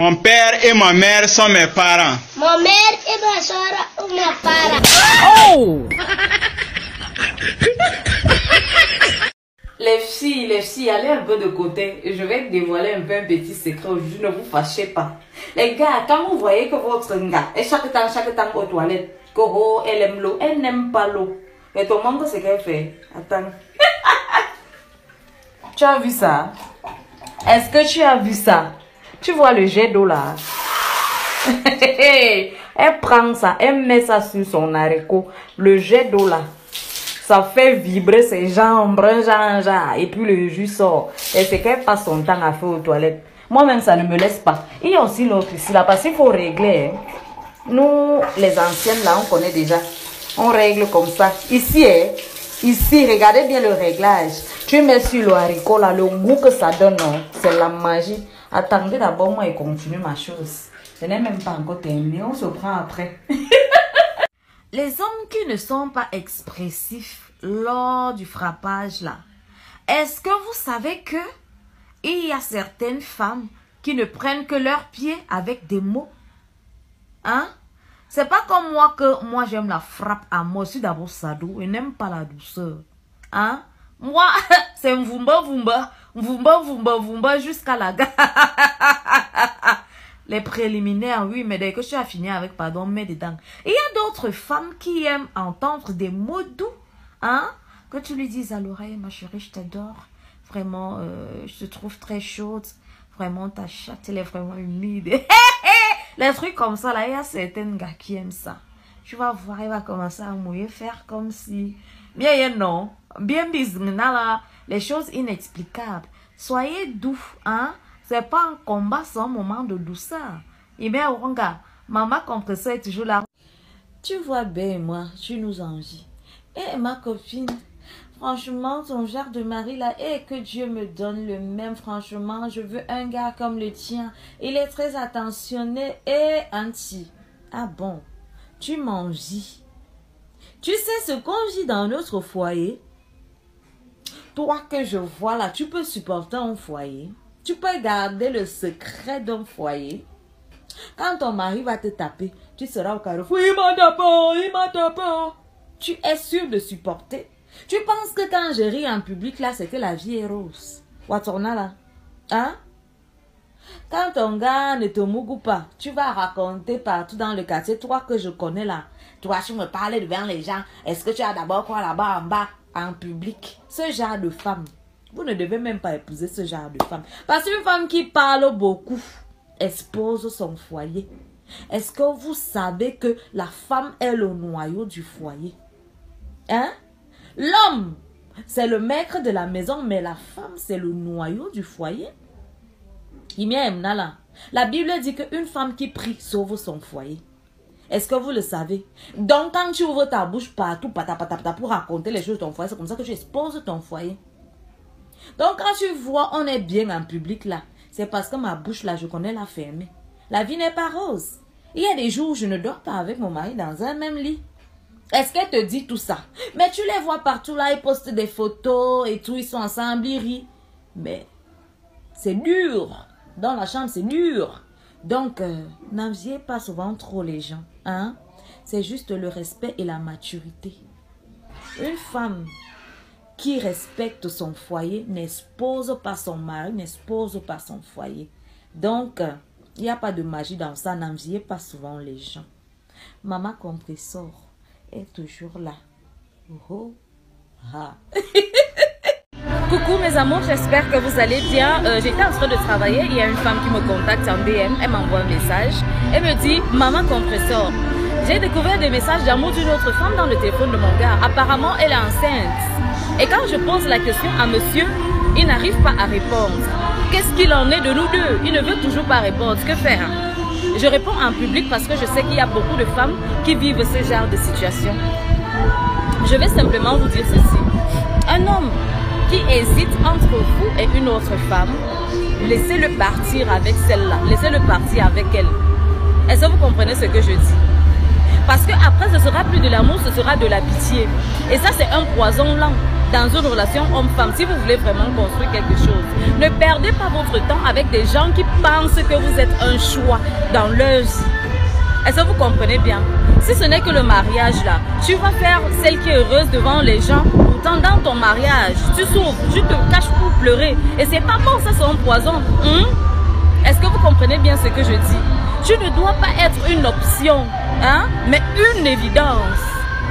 Mon père et ma mère sont mes parents. Mon mère et ma soeur sont mes parents. Oh! Les filles, allez un peu de côté. Je vais dévoiler un peu un petit secret aujourd'hui, ne vous fâchez pas. Les gars, quand vous voyez que votre gars est chaque temps aux toilettes, que oh, elle aime l'eau, elle n'aime pas l'eau. Et tout le monde, ce qu'elle fait. Attends. Tu as vu ça? Est-ce que tu as vu ça? Tu vois le jet d'eau là? Elle prend ça, elle met ça sur son haricot. Le jet d'eau là. Ça fait vibrer ses jambes, et puis le jus sort. Et c'est qu'elle passe son temps à faire aux toilettes. Moi-même, ça ne me laisse pas. Il y a aussi l'autre ici, là, parce qu'il faut régler. Hein. Nous, les anciennes, là, on connaît déjà. On règle comme ça. Ici, hein, ici, regardez bien le réglage. Tu mets sur le haricot, là, le goût que ça donne, c'est la magie. Attendez d'abord, moi, et continue ma chose. Je n'ai même pas encore terminé, on se prend après. Les hommes qui ne sont pas expressifs lors du frappage là, est-ce que vous savez que il y a certaines femmes qui ne prennent que leurs pieds avec des mots? Hein? C'est pas comme moi que moi j'aime la frappe à moi. Je suis d'abord sado et n'aime pas la douceur. Hein? Moi, c'est mvumba vumba, mvumba vumba vumba jusqu'à la gare. Les préliminaires, oui, mais dès que tu as fini avec, pardon, mets dedans. Il y a d'autres femmes qui aiment entendre des mots doux, hein? Que tu lui dises à l'oreille, ma chérie, je t'adore. Vraiment, je te trouve très chaude. Vraiment, ta chatte, elle est vraiment humide. Les trucs comme ça, là, il y a certains gars qui aiment ça. Tu vas voir, il va commencer à mouiller, faire comme si... Bien, non. Bien, là, les choses inexplicables. Soyez doux, hein? C'est pas un combat sans moment de douceur. Et bien, maman compresseur est toujours là. Tu vois bien, moi, tu nous envies. Et ma copine, franchement, ton genre de mari là, et que Dieu me donne le même, franchement, je veux un gars comme le tien. Il est très attentionné et anti. Ah bon, tu m'envies. Tu sais ce qu'on vit dans notre foyer? Toi que je vois là, tu peux supporter un foyer? Tu peux garder le secret d'un foyer. Quand ton mari va te taper, tu seras au carrefour. Il m'a tapé. Tu es sûr de supporter. Tu penses que quand je ris en public, là, c'est que la vie est rose. Watorna là. Hein? Quand ton gars ne te mougue pas, tu vas raconter partout dans le quartier, toi que je connais là. Toi, tu me parles devant les gens. Est-ce que tu as d'abord quoi là-bas en bas, en public? Ce genre de femme. Vous ne devez même pas épouser ce genre de femme. Parce qu'une femme qui parle beaucoup expose son foyer. Est-ce que vous savez que la femme est le noyau du foyer? Hein? L'homme, c'est le maître de la maison, mais la femme, c'est le noyau du foyer. La Bible dit qu'une femme qui prie sauve son foyer. Est-ce que vous le savez? Donc, quand tu ouvres ta bouche partout, pour raconter les choses de ton foyer, c'est comme ça que tu exposes ton foyer. Donc, quand tu vois, on est bien en public là, c'est parce que ma bouche là, je connais la fermer. La vie n'est pas rose. Il y a des jours où je ne dors pas avec mon mari dans un même lit. Est-ce qu'elle te dit tout ça? Mais tu les vois partout là, ils postent des photos et tout, ils sont ensemble, ils rient. Mais c'est dur. Dans la chambre, c'est dur. Donc, n'enviez pas souvent trop les gens. Hein? C'est juste le respect et la maturité. Une femme qui respecte son foyer n'expose pas son mari, n'expose pas son foyer. Donc, il n'y a pas de magie dans ça. N'enviez pas souvent les gens. Maman Compressor est toujours là. Oh, ah. Coucou mes amours, j'espère que vous allez bien. J'étais en train de travailler, il y a une femme qui me contacte en DM, elle m'envoie un message. Elle me dit, maman Compressor, j'ai découvert des messages d'amour d'une autre femme dans le téléphone de mon gars. Apparemment, elle est enceinte. Et quand je pose la question à monsieur, il n'arrive pas à répondre. Qu'est-ce qu'il en est de nous deux? Il ne veut toujours pas répondre. Que faire? Je réponds en public parce que je sais qu'il y a beaucoup de femmes qui vivent ce genre de situation. Je vais simplement vous dire ceci. Un homme qui hésite entre vous et une autre femme, laissez-le partir avec celle-là. Laissez-le partir avec elle. Est-ce que vous comprenez ce que je dis? Parce que après, ce sera plus de l'amour, ce sera de la pitié. Et ça, c'est un poison lent. dans une relation homme-femme, si vous voulez vraiment construire quelque chose, ne perdez pas votre temps avec des gens qui pensent que vous êtes un choix dans leur vie. Est-ce que vous comprenez bien? Si ce n'est que le mariage là, tu vas faire celle qui est heureuse devant les gens. Pourtant dans ton mariage, tu souffres, tu te caches pour pleurer. Et c'est pas bon, ça c'est un poison. Est-ce que vous comprenez bien ce que je dis? Tu ne dois pas être une option, hein, mais une évidence.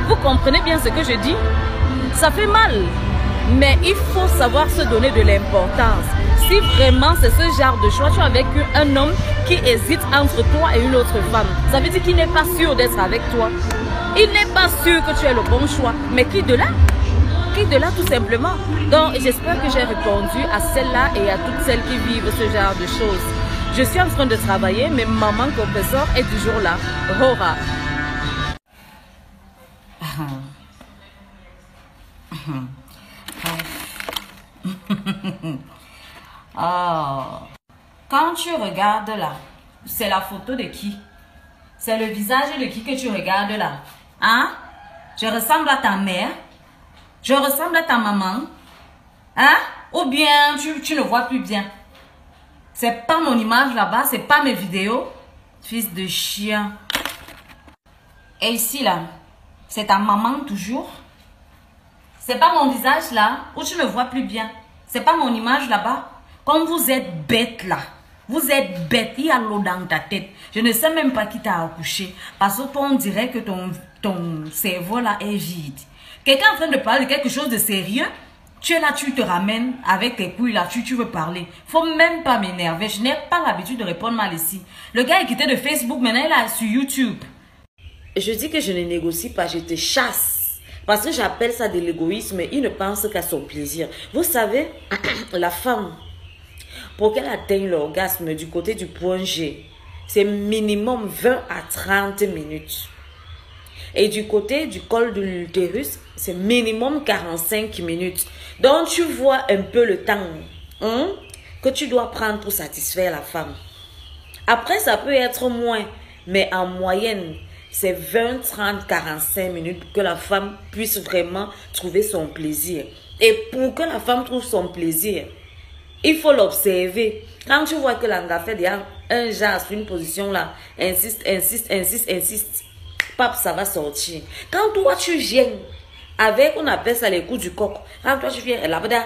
Vous comprenez bien ce que je dis? Ça fait mal, mais il faut savoir se donner de l'importance. Si vraiment c'est ce genre de choix, tu es avec un homme qui hésite entre toi et une autre femme, ça veut dire qu'il n'est pas sûr d'être avec toi. Il n'est pas sûr que tu es le bon choix. Mais qui de là? Qui de là tout simplement? Donc j'espère que j'ai répondu à celle-là et à toutes celles qui vivent ce genre de choses. Je suis en train de travailler, mais maman confesseur est toujours là. Hora. Oh. Quand tu regardes là, c'est la photo de qui? C'est le visage de qui que tu regardes là? Hein? Je ressemble à ta mère? Je ressemble à ta maman? Hein? Ou bien tu ne vois plus bien? C'est pas mon image là-bas, c'est pas mes vidéos. Fils de chien. Et ici là, c'est ta maman toujours? C'est pas mon visage là, où tu ne vois plus bien. C'est pas mon image là-bas. Comme vous êtes bête là. Vous êtes bête, il y a l'eau dans ta tête. Je ne sais même pas qui t'a accouché. Parce que toi, on dirait que ton cerveau là est vide. Quelqu'un est en train de parler de quelque chose de sérieux. Tu es là, tu te ramènes avec tes couilles là, tu veux parler. Faut même pas m'énerver. Je n'ai pas l'habitude de répondre mal ici. Le gars est quitté de Facebook, maintenant il est sur YouTube. Je dis que je ne négocie pas, je te chasse. Parce que j'appelle ça de l'égoïsme. Il ne pense qu'à son plaisir. Vous savez, la femme, pour qu'elle atteigne l'orgasme du côté du point G, c'est minimum 20 à 30 minutes. Et du côté du col de l'utérus, c'est minimum 45 minutes. Donc, tu vois un peu le temps que tu dois prendre pour satisfaire la femme. Après, ça peut être moins, mais en moyenne, c'est 20, 30, 45 minutes pour que la femme puisse vraiment trouver son plaisir. Et pour que la femme trouve son plaisir, il faut l'observer. Quand tu vois que l'anga fait déjà un genre sur une position là, insiste, pape, ça va sortir. Quand toi tu viens avec, on appelle ça les coups du coq. Quand toi tu viens, labda,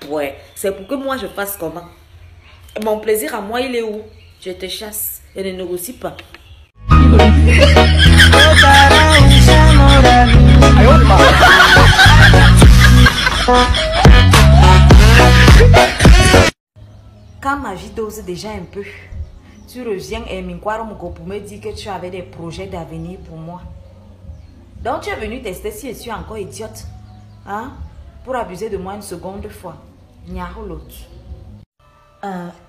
ouais. C'est pour que moi je fasse comment? Mon plaisir à moi, il est où? Je te chasse et ne négocie pas. Quand ma vie dose déjà un peu, tu reviens et pour me dire que tu avais des projets d'avenir pour moi. Donc tu es venu tester si je suis encore idiote, hein, pour abuser de moi une seconde fois.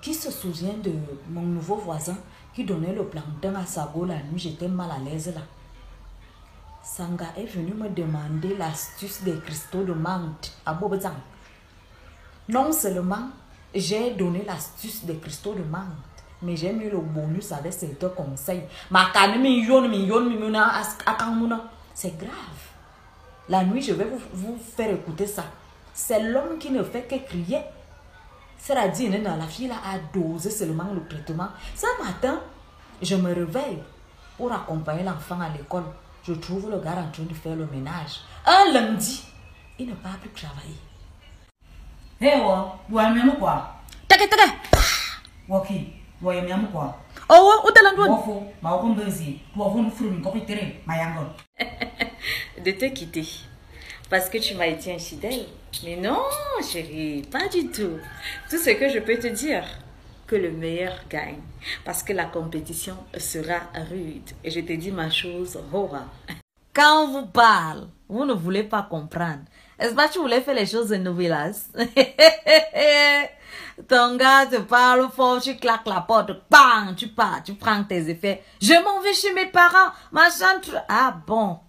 Qui se souvient de mon nouveau voisin qui donnait le plantain à Sago la nuit? J'étais mal à l'aise là. Sanga est venu me demander l'astuce des cristaux de menthe à Bobezang. Non seulement j'ai donné l'astuce des cristaux de menthe, mais j'ai mis le bonus avec certains conseils. C'est grave. La nuit, je vais vous faire écouter ça. C'est l'homme qui ne fait que crier. C'est-à-dire, la fille là a dosé seulement le traitement. Ce matin, je me réveille pour accompagner l'enfant à l'école. Je trouve le gars en train de faire le ménage. Un lundi, il n'a pas pu travailler. Hey, quoi? Take. Waki, quoi? Oh, où t'es l'endroit? De te quitter. Parce que tu m'as été infidèle. Mais non, chérie, pas du tout. Tout ce que je peux te dire, que le meilleur gagne. Parce que la compétition sera rude. Et je te dis ma chose, Hora. Quand on vous parle, vous ne voulez pas comprendre. Est-ce pas que tu voulais faire les choses de novelas? Ton gars te parle fort, tu claques la porte, bang, tu pars, tu prends tes effets. Je m'en vais chez mes parents, machin. Ah bon.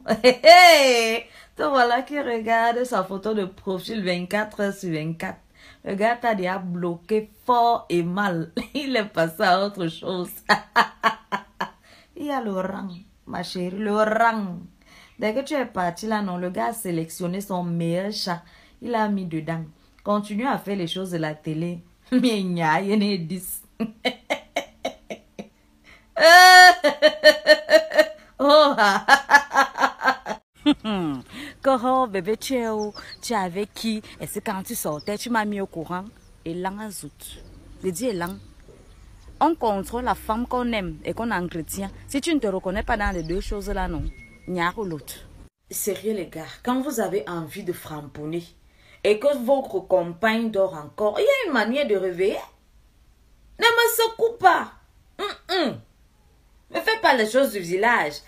Te voilà qui regarde sa photo de profil 24 heures sur 24. Le gars t'a déjà bloqué fort et mal. Il est passé à autre chose. Il y a le rang, ma chérie, le rang. Dès que tu es parti là, non, le gars a sélectionné son meilleur chat. Il l'a mis dedans. Continue à faire les choses de la télé. Mais il y a 10. Oh, Coro, bébé, tu es avec qui? Et c'est quand tu sortais, tu m'as mis au courant. Et l'an azout. Je dis l'an. On contrôle la femme qu'on aime et qu'on entretient. Si tu ne te reconnais pas dans les deux choses là, non. Il y a l'autre. Sérieux les gars, quand vous avez envie de framponner et que votre compagne dort encore, il y a une manière de réveiller. Ne me secoue pas. Ne fais pas les choses du village.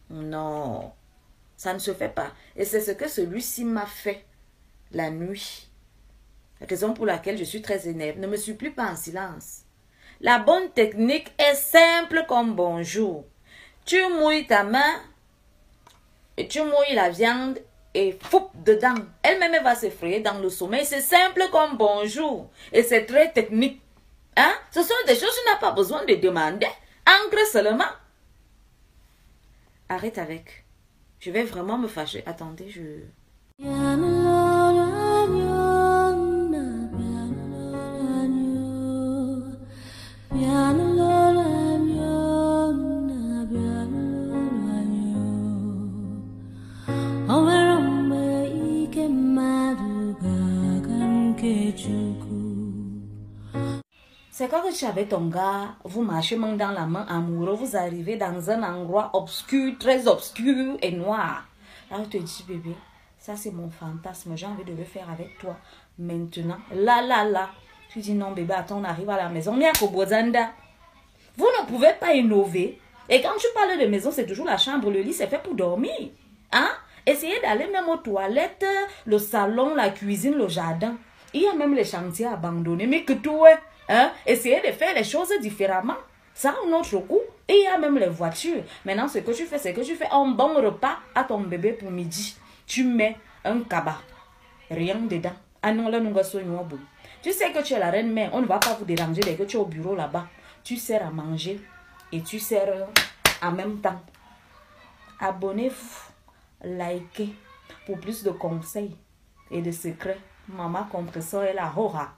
Non, ça ne se fait pas. Et c'est ce que celui-ci m'a fait la nuit. Raison pour laquelle je suis très énervée. Ne me supplie pas en silence. La bonne technique est simple comme bonjour. Tu mouilles ta main et tu mouilles la viande et foup dedans. Elle-même va se frayer dans le sommeil. C'est simple comme bonjour. Et c'est très technique. Hein? Ce sont des choses que tu n'as pas besoin de demander. Ancre seulement. Arrête avec. Je vais vraiment me fâcher. Attendez, je... C'est quand tu es avec ton gars, vous marchez main dans la main amoureux, vous arrivez dans un endroit obscur, très obscur et noir. Là, je te dis, bébé, ça c'est mon fantasme, j'ai envie de le faire avec toi maintenant. Là. Tu dis, non bébé, attends, on arrive à la maison, on est à Kobozanda. Vous ne pouvez pas innover. Et quand tu parles de maison, c'est toujours la chambre, le lit, c'est fait pour dormir. Hein? Essayez d'aller même aux toilettes, le salon, la cuisine, le jardin. Il y a même les chantiers abandonnés, mais que tout est... Hein? Essayez de faire les choses différemment. Ça a un autre coup. Et il y a même les voitures. Maintenant, ce que tu fais, c'est que tu fais un bon repas à ton bébé pour midi. Tu mets un kaba. Rien dedans. Ah non, là, nous allons. Tu sais que tu es la reine-mère. On ne va pas vous déranger dès que tu es au bureau là-bas. Tu sers à manger et tu sers en même temps. Abonnez-vous. Likez pour plus de conseils et de secrets. Maman compresseur est la hora.